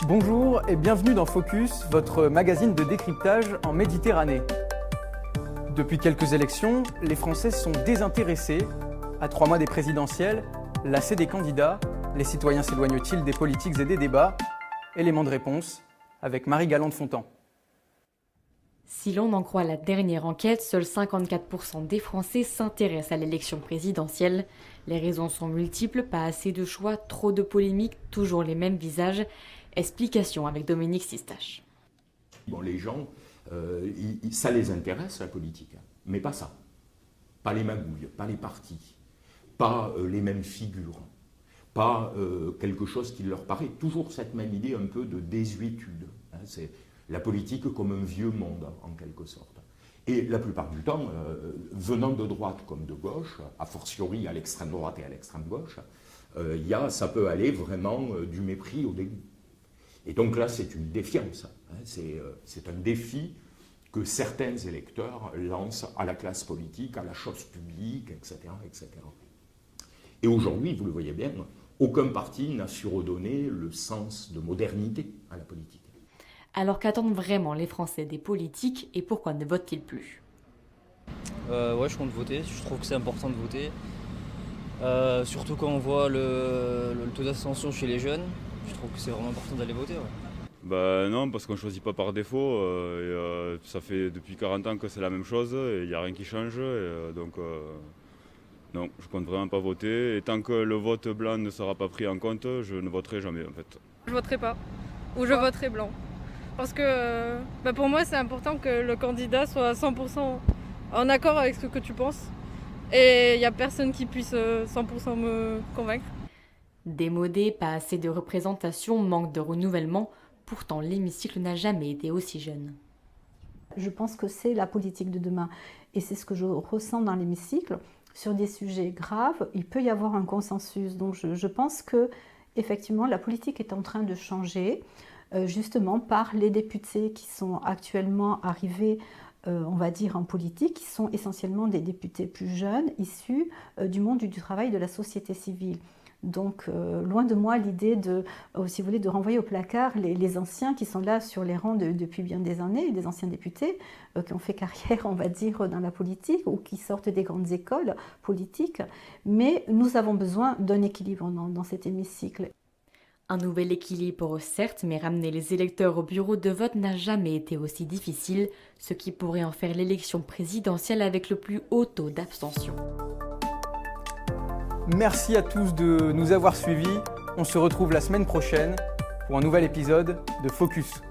Bonjour et bienvenue dans Focus, votre magazine de décryptage en Méditerranée. Depuis quelques élections, les Français sont désintéressés. À 3 mois des présidentielles, lassés des candidats, les citoyens s'éloignent-ils des politiques et des débats? Élément de réponse avec Marie Galland-Fontan. Si l'on en croit la dernière enquête, seuls 54% des Français s'intéressent à l'élection présidentielle. Les raisons sont multiples, pas assez de choix, trop de polémiques, toujours les mêmes visages. Explication avec Dominique Sistache. Bon, les gens, ça les intéresse la politique, mais pas ça. Pas les magouilles, pas les partis, pas les mêmes figures, pas quelque chose qui leur paraît. Toujours cette même idée un peu de désuétude. C'est la politique comme un vieux monde, en quelque sorte. Et la plupart du temps, venant de droite comme de gauche, a fortiori à l'extrême droite et à l'extrême gauche, ça peut aller vraiment du mépris au dégoût. Et donc là, c'est une défiance. C'est un défi que certains électeurs lancent à la classe politique, à la chose publique, etc., etc. Et aujourd'hui, vous le voyez bien, aucun parti n'a su redonner le sens de modernité à la politique. Alors qu'attendent vraiment les Français des politiques et pourquoi ne votent-ils plus? Ouais, je compte voter. Je trouve que c'est important de voter. Surtout quand on voit le taux d'abstention chez les jeunes. Je trouve que c'est vraiment important d'aller voter. Ouais. Bah non, parce qu'on ne choisit pas par défaut. Ça fait depuis 40 ans que c'est la même chose et il n'y a rien qui change. Non, je compte vraiment pas voter. Et tant que le vote blanc ne sera pas pris en compte, je ne voterai jamais en fait. Je voterai pas. Ou je voterai blanc. Parce que pour moi, c'est important que le candidat soit à 100% en accord avec ce que tu penses. Et il n'y a personne qui puisse 100% me convaincre. Démodé, pas assez de représentation, manque de renouvellement. Pourtant, l'hémicycle n'a jamais été aussi jeune. Je pense que c'est la politique de demain. Et c'est ce que je ressens dans l'hémicycle. Sur des sujets graves, il peut y avoir un consensus. Donc je pense que effectivement, la politique est en train de changer, justement par les députés qui sont actuellement arrivés, on va dire, en politique, qui sont essentiellement des députés plus jeunes, issus du monde du travail de la société civile. Donc, loin de moi l'idée de, si vous voulez, de renvoyer au placard les anciens qui sont là sur les rangs depuis bien des années, des anciens députés qui ont fait carrière, on va dire, dans la politique ou qui sortent des grandes écoles politiques. Mais nous avons besoin d'un équilibre dans cet hémicycle. Un nouvel équilibre, certes, mais ramener les électeurs au bureau de vote n'a jamais été aussi difficile, ce qui pourrait en faire l'élection présidentielle avec le plus haut taux d'abstention. Merci à tous de nous avoir suivis. On se retrouve la semaine prochaine pour un nouvel épisode de Focus.